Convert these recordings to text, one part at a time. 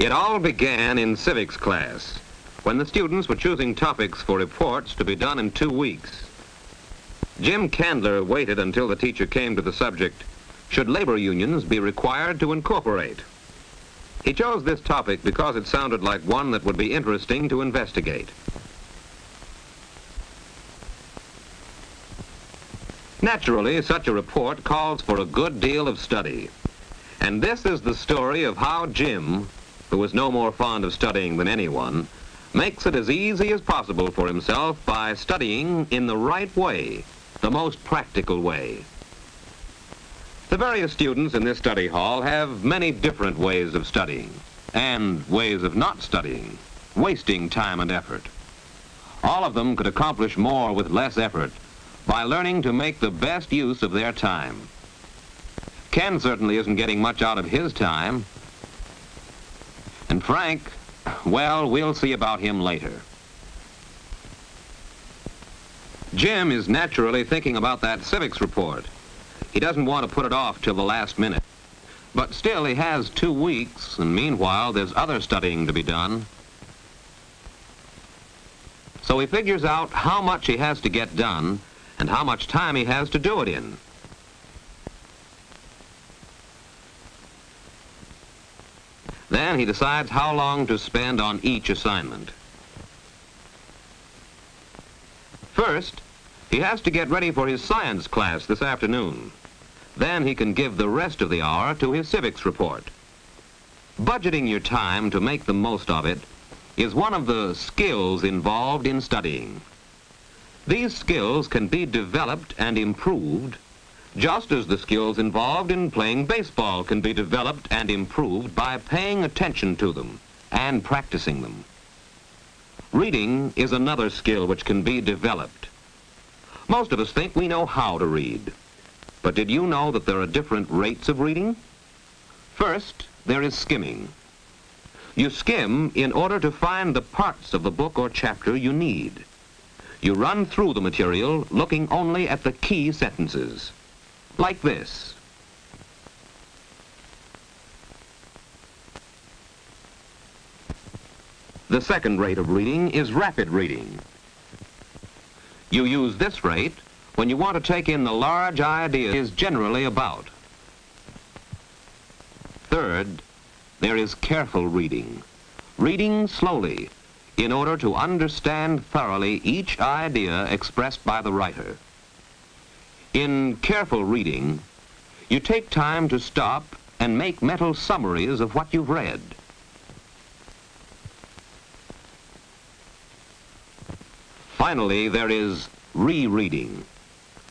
It all began in civics class, when the students were choosing topics for reports to be done in 2 weeks. Jim Candler waited until the teacher came to the subject, should labor unions be required to incorporate? He chose this topic because it sounded like one that would be interesting to investigate. Naturally, such a report calls for a good deal of study. And this is the story of how Jim, who was no more fond of studying than anyone, makes it as easy as possible for himself by studying in the right way, the most practical way. The various students in this study hall have many different ways of studying and ways of not studying, wasting time and effort. All of them could accomplish more with less effort by learning to make the best use of their time. Ken certainly isn't getting much out of his time. And Frank, well, we'll see about him later. Jim is naturally thinking about that civics report. He doesn't want to put it off till the last minute. But still, he has 2 weeks, and meanwhile, there's other studying to be done. So he figures out how much he has to get done and how much time he has to do it in. Then he decides how long to spend on each assignment. First, he has to get ready for his science class this afternoon. Then he can give the rest of the hour to his civics report. Budgeting your time to make the most of it is one of the skills involved in studying. These skills can be developed and improved, just as the skills involved in playing baseball can be developed and improved by paying attention to them and practicing them. Reading is another skill which can be developed. Most of us think we know how to read. But did you know that there are different rates of reading? First, there is skimming. You skim in order to find the parts of the book or chapter you need. You run through the material looking only at the key sentences, like this. The second rate of reading is rapid reading. You use this rate when you want to take in the large idea is generally about. Third, there is careful reading. Reading slowly in order to understand thoroughly each idea expressed by the writer. In careful reading, you take time to stop and make mental summaries of what you've read. Finally, there is rereading.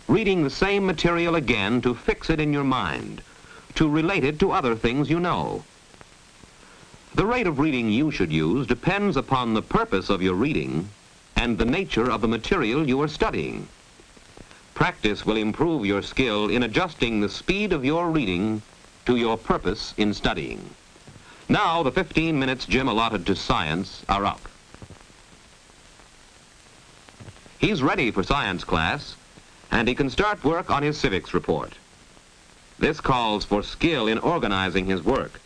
Reading the same material again to fix it in your mind, to relate it to other things you know. The rate of reading you should use depends upon the purpose of your reading and the nature of the material you are studying. Practice will improve your skill in adjusting the speed of your reading to your purpose in studying. Now, the 15 minutes Jim allotted to science are up. He's ready for science class, and he can start work on his civics report. This calls for skill in organizing his work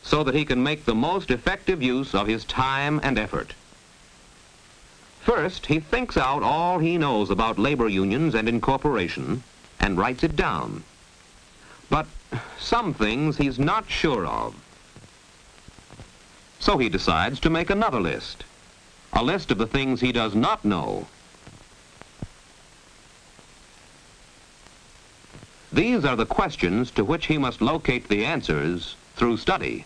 so that he can make the most effective use of his time and effort. First, he thinks out all he knows about labor unions and incorporation and writes it down. But some things he's not sure of. So he decides to make another list, a list of the things he does not know. These are the questions to which he must locate the answers through study.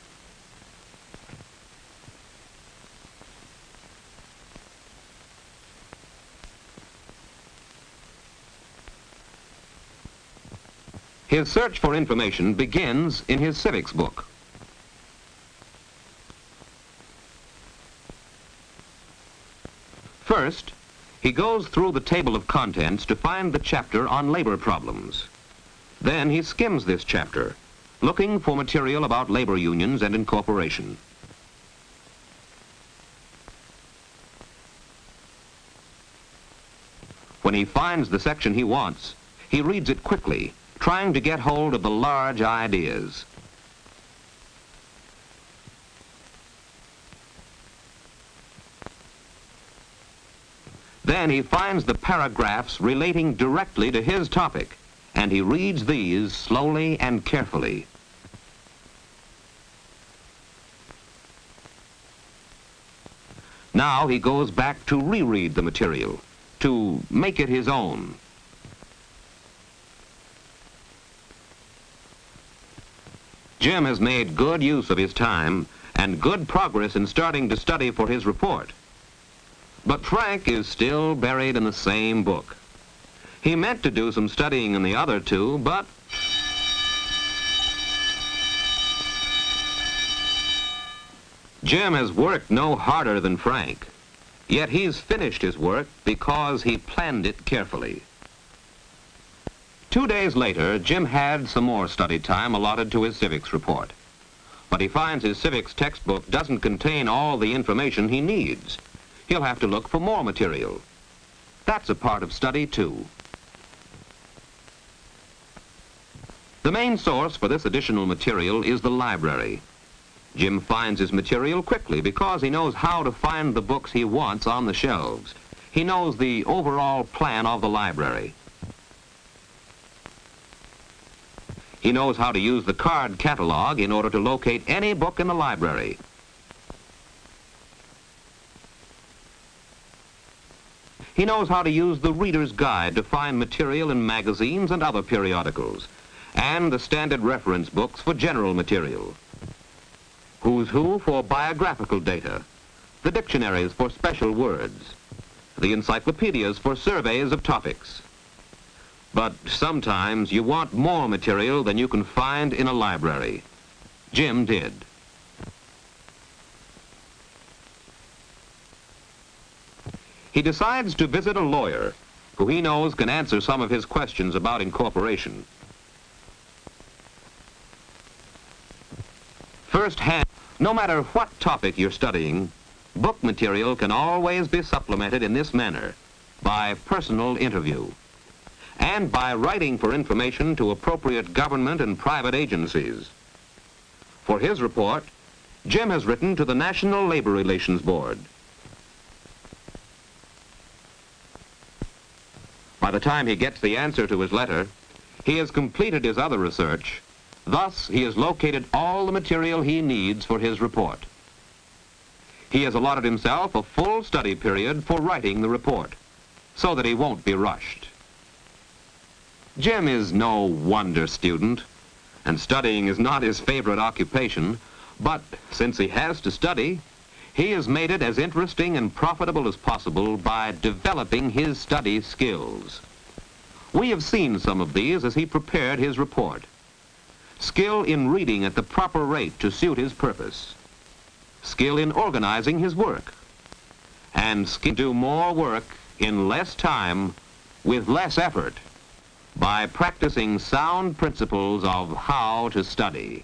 His search for information begins in his civics book. First, he goes through the table of contents to find the chapter on labor problems. Then he skims this chapter, looking for material about labor unions and incorporation. When he finds the section he wants, he reads it quickly, trying to get hold of the large ideas. Then he finds the paragraphs relating directly to his topic, and he reads these slowly and carefully. Now he goes back to reread the material, to make it his own. Jim has made good use of his time and good progress in starting to study for his report. But Frank is still buried in the same book. He meant to do some studying in the other two, but Jim has worked no harder than Frank, yet he's finished his work because he planned it carefully. 2 days later, Jim had some more study time allotted to his civics report. But he finds his civics textbook doesn't contain all the information he needs. He'll have to look for more material. That's a part of study, too. The main source for this additional material is the library. Jim finds his material quickly because he knows how to find the books he wants on the shelves. He knows the overall plan of the library. He knows how to use the card catalog in order to locate any book in the library. He knows how to use the reader's guide to find material in magazines and other periodicals, and the standard reference books for general material. Who's Who for biographical data, the dictionaries for special words, the encyclopedias for surveys of topics. But sometimes you want more material than you can find in a library. Jim did. He decides to visit a lawyer who he knows can answer some of his questions about incorporation. Firsthand, no matter what topic you're studying, book material can always be supplemented in this manner by personal interview and by writing for information to appropriate government and private agencies. For his report, Jim has written to the National Labor Relations Board. By the time he gets the answer to his letter, he has completed his other research. Thus, he has located all the material he needs for his report. He has allotted himself a full study period for writing the report, so that he won't be rushed. Jim is no wonder student, and studying is not his favorite occupation, but since he has to study, he has made it as interesting and profitable as possible by developing his study skills. We have seen some of these as he prepared his report. Skill in reading at the proper rate to suit his purpose. Skill in organizing his work. And skill to do more work in less time with less effort by practicing sound principles of how to study.